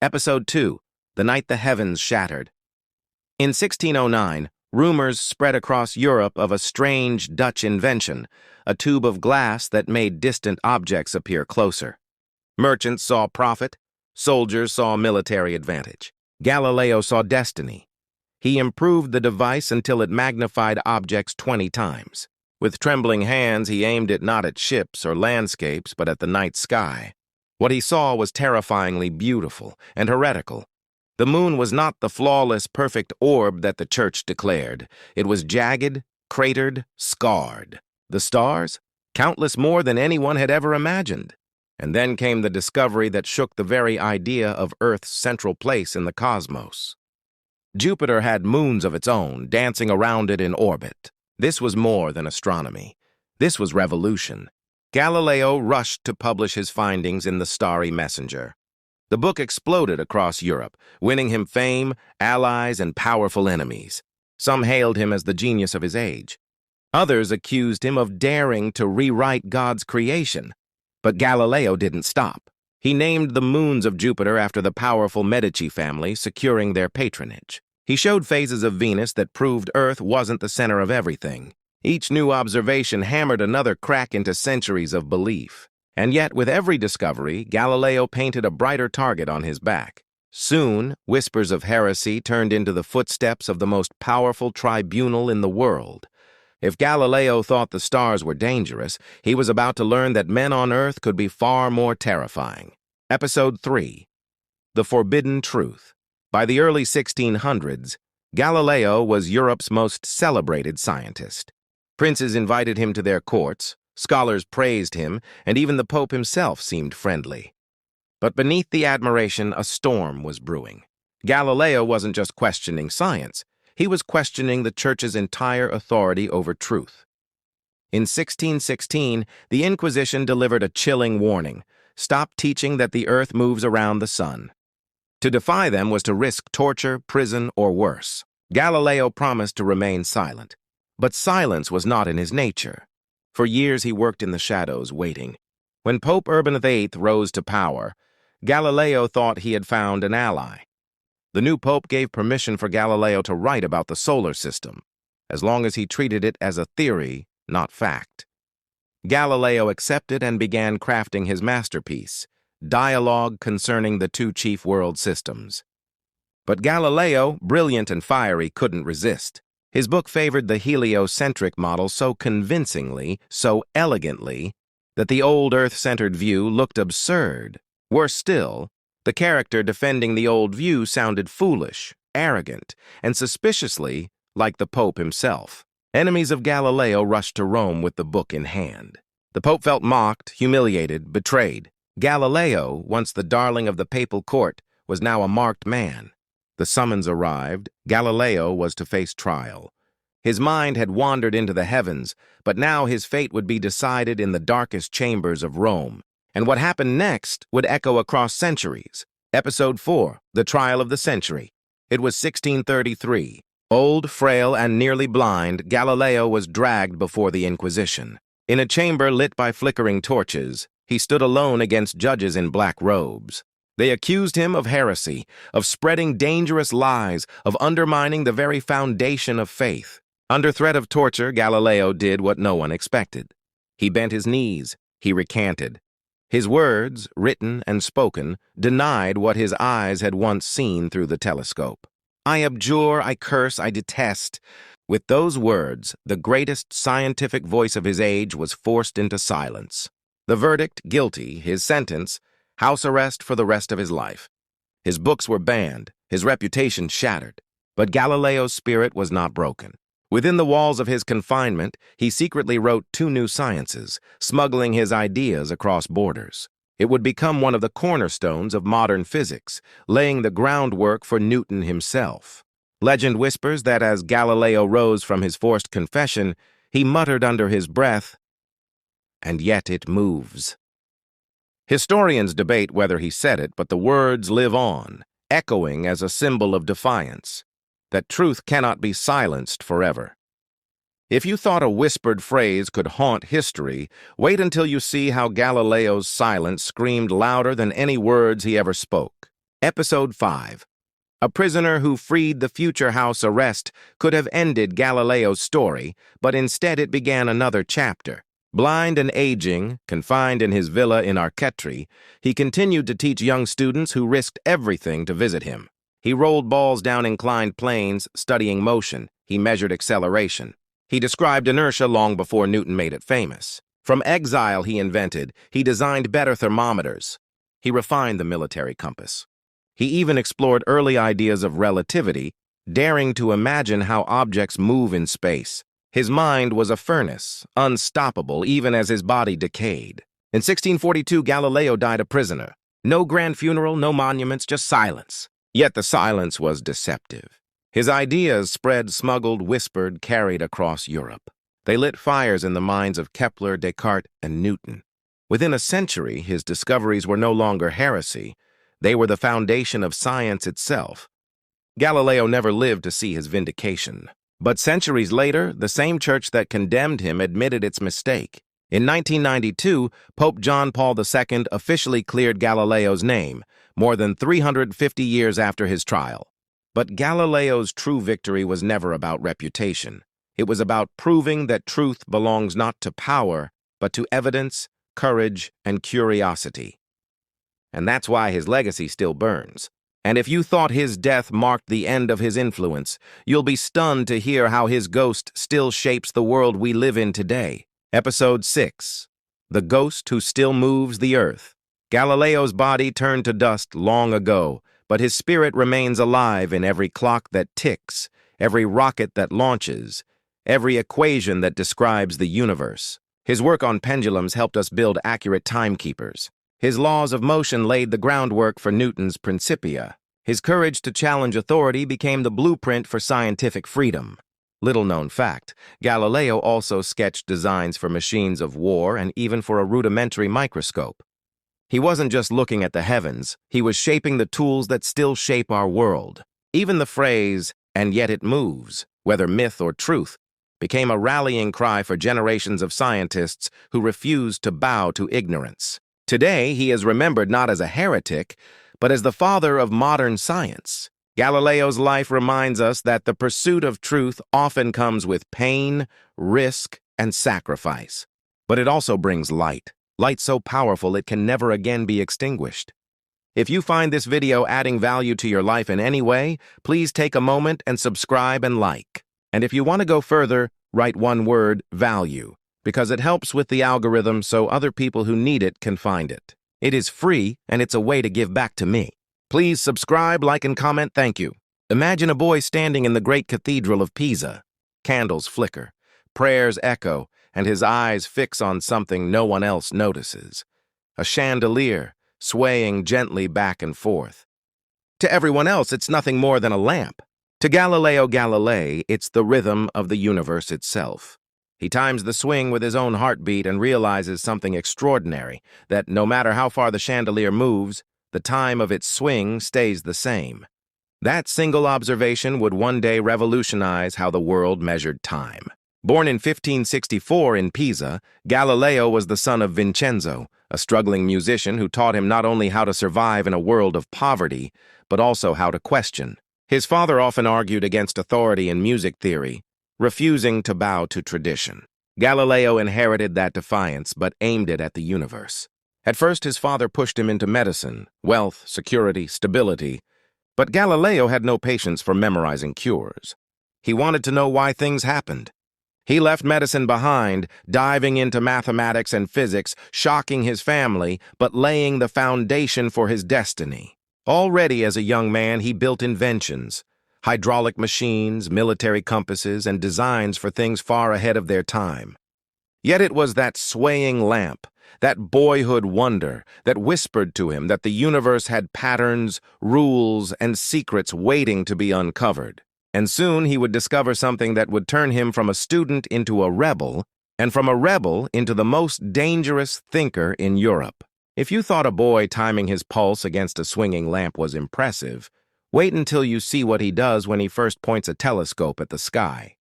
Episode 2, The Night the Heavens Shattered. In 1609, rumors spread across Europe of a strange Dutch invention, a tube of glass that made distant objects appear closer. Merchants saw profit, soldiers saw military advantage. Galileo saw destiny. He improved the device until it magnified objects 20 times. With trembling hands, he aimed it not at ships or landscapes, but at the night sky. What he saw was terrifyingly beautiful and heretical. The moon was not the flawless, perfect orb that the church declared. It was jagged, cratered, scarred. The stars? Countless more than anyone had ever imagined. And then came the discovery that shook the very idea of Earth's central place in the cosmos. Jupiter had moons of its own, dancing around it in orbit. This was more than astronomy. This was revolution. Galileo rushed to publish his findings in the Starry Messenger. The book exploded across Europe, winning him fame, allies, and powerful enemies. Some hailed him as the genius of his age. Others accused him of daring to rewrite God's creation. But Galileo didn't stop. He named the moons of Jupiter after the powerful Medici family, securing their patronage. He showed phases of Venus that proved Earth wasn't the center of everything. Each new observation hammered another crack into centuries of belief. And yet, with every discovery, Galileo painted a brighter target on his back. Soon, whispers of heresy turned into the footsteps of the most powerful tribunal in the world. If Galileo thought the stars were dangerous, he was about to learn that men on Earth could be far more terrifying. Episode 3, The Forbidden Truth. By the early 1600s, Galileo was Europe's most celebrated scientist. Princes invited him to their courts, scholars praised him, and even the Pope himself seemed friendly. But beneath the admiration, a storm was brewing. Galileo wasn't just questioning science, he was questioning the Church's entire authority over truth. In 1616, the Inquisition delivered a chilling warning: stop teaching that the earth moves around the sun. To defy them was to risk torture, prison, or worse. Galileo promised to remain silent. But silence was not in his nature. For years he worked in the shadows, waiting. When Pope Urban VIII rose to power, Galileo thought he had found an ally. The new pope gave permission for Galileo to write about the solar system, as long as he treated it as a theory, not fact. Galileo accepted and began crafting his masterpiece, Dialogue Concerning the Two Chief World Systems. But Galileo, brilliant and fiery, couldn't resist. His book favored the heliocentric model so convincingly, so elegantly, that the old Earth-centered view looked absurd. Worse still, the character defending the old view sounded foolish, arrogant, and suspiciously like the Pope himself. Enemies of Galileo rushed to Rome with the book in hand. The Pope felt mocked, humiliated, betrayed. Galileo, once the darling of the papal court, was now a marked man. The summons arrived. Galileo was to face trial. His mind had wandered into the heavens, but now his fate would be decided in the darkest chambers of Rome. And what happened next would echo across centuries. Episode 4, The Trial of the Century. It was 1633. Old, frail, and nearly blind, Galileo was dragged before the Inquisition. In a chamber lit by flickering torches, he stood alone against judges in black robes. They accused him of heresy, of spreading dangerous lies, of undermining the very foundation of faith. Under threat of torture, Galileo did what no one expected. He bent his knees. He recanted. His words, written and spoken, denied what his eyes had once seen through the telescope. I abjure, I curse, I detest. With those words, the greatest scientific voice of his age was forced into silence. The verdict, guilty; his sentence, house arrest for the rest of his life. His books were banned, his reputation shattered. But Galileo's spirit was not broken. Within the walls of his confinement, he secretly wrote 2 new sciences, smuggling his ideas across borders. It would become one of the cornerstones of modern physics, laying the groundwork for Newton himself. Legend whispers that as Galileo rose from his forced confession, he muttered under his breath, "And yet it moves." Historians debate whether he said it, but the words live on, echoing as a symbol of defiance, that truth cannot be silenced forever. If you thought a whispered phrase could haunt history, wait until you see how Galileo's silence screamed louder than any words he ever spoke. Episode 5. A prisoner who freed the future house arrest could have ended Galileo's story, but instead it began another chapter. Blind and aging, confined in his villa in Arcetri, he continued to teach young students who risked everything to visit him. He rolled balls down inclined planes, studying motion. He measured acceleration. He described inertia long before Newton made it famous. From exile he designed better thermometers. He refined the military compass. He even explored early ideas of relativity, daring to imagine how objects move in space. His mind was a furnace, unstoppable even as his body decayed. In 1642, Galileo died a prisoner. No grand funeral, no monuments, just silence. Yet the silence was deceptive. His ideas spread, smuggled, whispered, carried across Europe. They lit fires in the minds of Kepler, Descartes, and Newton. Within a century, his discoveries were no longer heresy. They were the foundation of science itself. Galileo never lived to see his vindication. But centuries later, the same church that condemned him admitted its mistake. In 1992, Pope John Paul II officially cleared Galileo's name, more than 350 years after his trial. But Galileo's true victory was never about reputation. It was about proving that truth belongs not to power, but to evidence, courage, and curiosity. And that's why his legacy still burns. And if you thought his death marked the end of his influence, you'll be stunned to hear how his ghost still shapes the world we live in today. Episode 6. The Ghost Who Still Moves the Earth. Galileo's body turned to dust long ago, but his spirit remains alive in every clock that ticks, every rocket that launches, every equation that describes the universe. His work on pendulums helped us build accurate timekeepers. His laws of motion laid the groundwork for Newton's Principia. His courage to challenge authority became the blueprint for scientific freedom. Little-known fact, Galileo also sketched designs for machines of war and even for a rudimentary microscope. He wasn't just looking at the heavens, he was shaping the tools that still shape our world. Even the phrase, "and yet it moves," whether myth or truth, became a rallying cry for generations of scientists who refused to bow to ignorance. Today, he is remembered not as a heretic, but as the father of modern science. Galileo's life reminds us that the pursuit of truth often comes with pain, risk, and sacrifice. But it also brings light so powerful it can never again be extinguished. If you find this video adding value to your life in any way, please take a moment and subscribe and like. And if you want to go further, write one word, value, because it helps with the algorithm so other people who need it can find it. It is free, and it's a way to give back to me. Please subscribe, like, and comment. Thank you. Imagine a boy standing in the great cathedral of Pisa. Candles flicker, prayers echo, and his eyes fix on something no one else notices. A chandelier, swaying gently back and forth. To everyone else, it's nothing more than a lamp. To Galileo Galilei, it's the rhythm of the universe itself. He times the swing with his own heartbeat and realizes something extraordinary, that no matter how far the chandelier moves, the time of its swing stays the same. That single observation would one day revolutionize how the world measured time. Born in 1564 in Pisa, Galileo was the son of Vincenzo, a struggling musician who taught him not only how to survive in a world of poverty, but also how to question. His father often argued against authority in music theory, refusing to bow to tradition. Galileo inherited that defiance, but aimed it at the universe. At first, his father pushed him into medicine, wealth, security, stability, but Galileo had no patience for memorizing cures. He wanted to know why things happened. He left medicine behind, diving into mathematics and physics, shocking his family, but laying the foundation for his destiny. Already as a young man, he built inventions, hydraulic machines, military compasses, and designs for things far ahead of their time. Yet it was that swaying lamp, that boyhood wonder, that whispered to him that the universe had patterns, rules, and secrets waiting to be uncovered. And soon he would discover something that would turn him from a student into a rebel, and from a rebel into the most dangerous thinker in Europe. If you thought a boy timing his pulse against a swinging lamp was impressive, wait until you see what he does when he first points a telescope at the sky.